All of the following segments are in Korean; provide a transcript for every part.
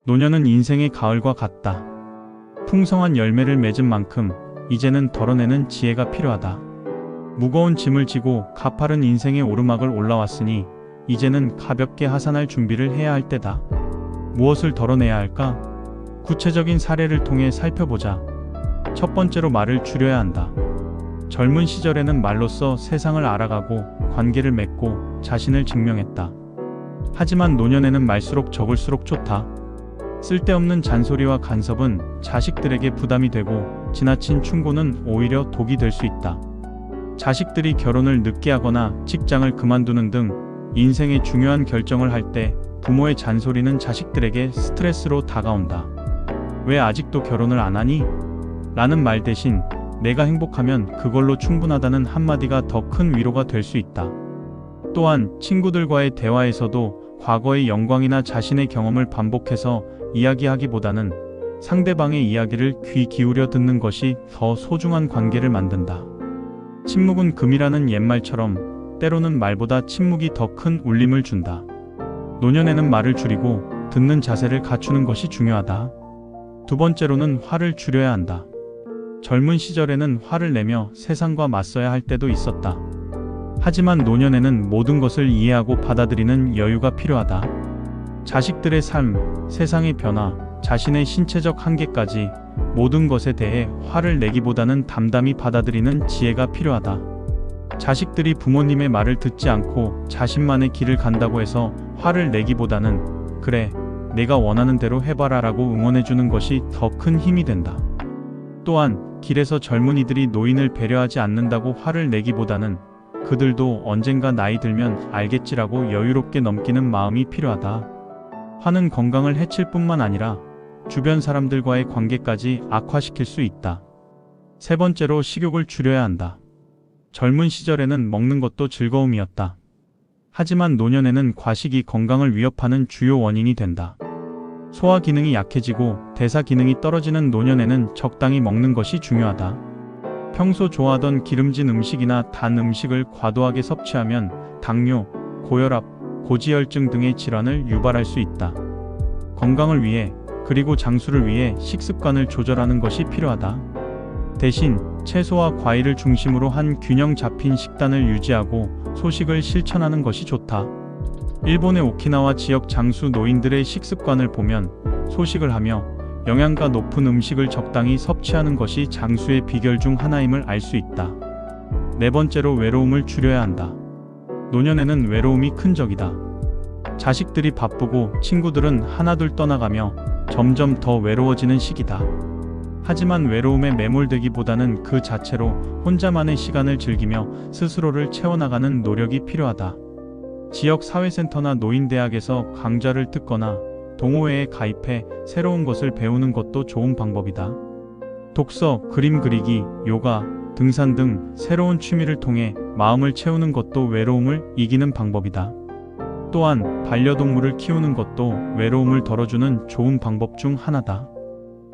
노년은 인생의 가을과 같다. 풍성한 열매를 맺은 만큼 이제는 덜어내는 지혜가 필요하다. 무거운 짐을 지고 가파른 인생의 오르막을 올라왔으니 이제는 가볍게 하산할 준비를 해야 할 때다. 무엇을 덜어내야 할까? 구체적인 사례를 통해 살펴보자. 첫 번째로 말을 줄여야 한다. 젊은 시절에는 말로써 세상을 알아가고 관계를 맺고 자신을 증명했다. 하지만 노년에는 말수록 적을수록 좋다. 쓸데없는 잔소리와 간섭은 자식들에게 부담이 되고 지나친 충고는 오히려 독이 될 수 있다. 자식들이 결혼을 늦게 하거나 직장을 그만두는 등 인생의 중요한 결정을 할 때 부모의 잔소리는 자식들에게 스트레스로 다가온다. 왜 아직도 결혼을 안 하니? 라는 말 대신 내가 행복하면 그걸로 충분하다는 한마디가 더 큰 위로가 될 수 있다. 또한 친구들과의 대화에서도 과거의 영광이나 자신의 경험을 반복해서 이야기하기보다는 상대방의 이야기를 귀 기울여 듣는 것이 더 소중한 관계를 만든다. 침묵은 금이라는 옛말처럼 때로는 말보다 침묵이 더 큰 울림을 준다. 노년에는 말을 줄이고 듣는 자세를 갖추는 것이 중요하다. 두 번째로는 화를 줄여야 한다. 젊은 시절에는 화를 내며 세상과 맞서야 할 때도 있었다. 하지만 노년에는 모든 것을 이해하고 받아들이는 여유가 필요하다. 자식들의 삶, 세상의 변화, 자신의 신체적 한계까지 모든 것에 대해 화를 내기보다는 담담히 받아들이는 지혜가 필요하다. 자식들이 부모님의 말을 듣지 않고 자신만의 길을 간다고 해서 화를 내기보다는 그래, 내가 원하는 대로 해봐라 라고 응원해주는 것이 더 큰 힘이 된다. 또한 길에서 젊은이들이 노인을 배려하지 않는다고 화를 내기보다는 그들도 언젠가 나이 들면 알겠지라고 여유롭게 넘기는 마음이 필요하다. 화는 건강을 해칠 뿐만 아니라 주변 사람들과의 관계까지 악화시킬 수 있다. 세 번째로 식욕을 줄여야 한다. 젊은 시절에는 먹는 것도 즐거움이었다. 하지만 노년에는 과식이 건강을 위협하는 주요 원인이 된다. 소화 기능이 약해지고 대사 기능이 떨어지는 노년에는 적당히 먹는 것이 중요하다. 평소 좋아하던 기름진 음식이나 단 음식을 과도하게 섭취하면 당뇨, 고혈압, 고지혈증 등의 질환을 유발할 수 있다. 건강을 위해 그리고 장수를 위해 식습관을 조절하는 것이 필요하다. 대신 채소와 과일을 중심으로 한 균형 잡힌 식단을 유지하고 소식을 실천하는 것이 좋다. 일본의 오키나와 지역 장수 노인들의 식습관을 보면 소식을 하며 영양가 높은 음식을 적당히 섭취하는 것이 장수의 비결 중 하나임을 알 수 있다. 네 번째로 외로움을 줄여야 한다. 노년에는 외로움이 큰 적이다. 자식들이 바쁘고 친구들은 하나둘 떠나가며 점점 더 외로워지는 시기다. 하지만 외로움에 매몰되기보다는 그 자체로 혼자만의 시간을 즐기며 스스로를 채워나가는 노력이 필요하다. 지역 사회센터나 노인대학에서 강좌를 듣거나 동호회에 가입해 새로운 것을 배우는 것도 좋은 방법이다. 독서, 그림 그리기, 요가, 등산 등 새로운 취미를 통해 마음을 채우는 것도 외로움을 이기는 방법이다. 또한 반려동물을 키우는 것도 외로움을 덜어주는 좋은 방법 중 하나다.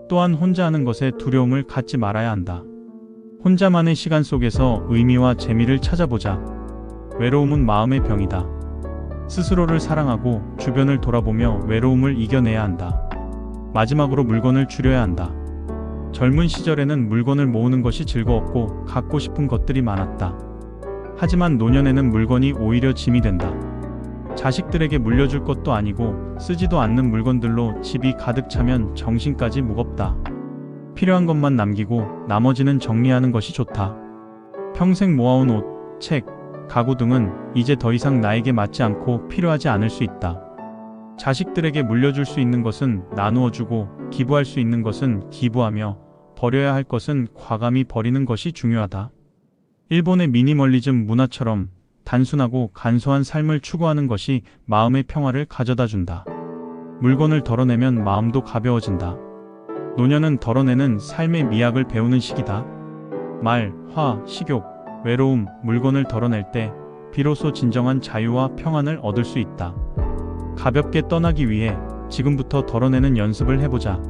또한 혼자 하는 것에 두려움을 갖지 말아야 한다. 혼자만의 시간 속에서 의미와 재미를 찾아보자. 외로움은 마음의 병이다. 스스로를 사랑하고 주변을 돌아보며 외로움을 이겨내야 한다. 마지막으로 물건을 줄여야 한다. 젊은 시절에는 물건을 모으는 것이 즐거웠고 갖고 싶은 것들이 많았다. 하지만 노년에는 물건이 오히려 짐이 된다. 자식들에게 물려줄 것도 아니고 쓰지도 않는 물건들로 집이 가득 차면 정신까지 무겁다. 필요한 것만 남기고 나머지는 정리하는 것이 좋다. 평생 모아온 옷, 책, 가구 등은 이제 더 이상 나에게 맞지 않고 필요하지 않을 수 있다. 자식들에게 물려줄 수 있는 것은 나누어주고 기부할 수 있는 것은 기부하며 버려야 할 것은 과감히 버리는 것이 중요하다. 일본의 미니멀리즘 문화처럼 단순하고 간소한 삶을 추구하는 것이 마음의 평화를 가져다 준다. 물건을 덜어내면 마음도 가벼워진다. 노년은 덜어내는 삶의 미학을 배우는 시기다. 말, 화, 식욕, 외로움, 물건을 덜어낼 때 비로소 진정한 자유와 평안을 얻을 수 있다. 가볍게 떠나기 위해 지금부터 덜어내는 연습을 해보자.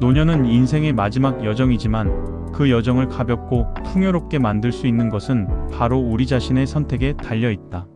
노년은 인생의 마지막 여정이지만 그 여정을 가볍고 풍요롭게 만들 수 있는 것은 바로 우리 자신의 선택에 달려 있다.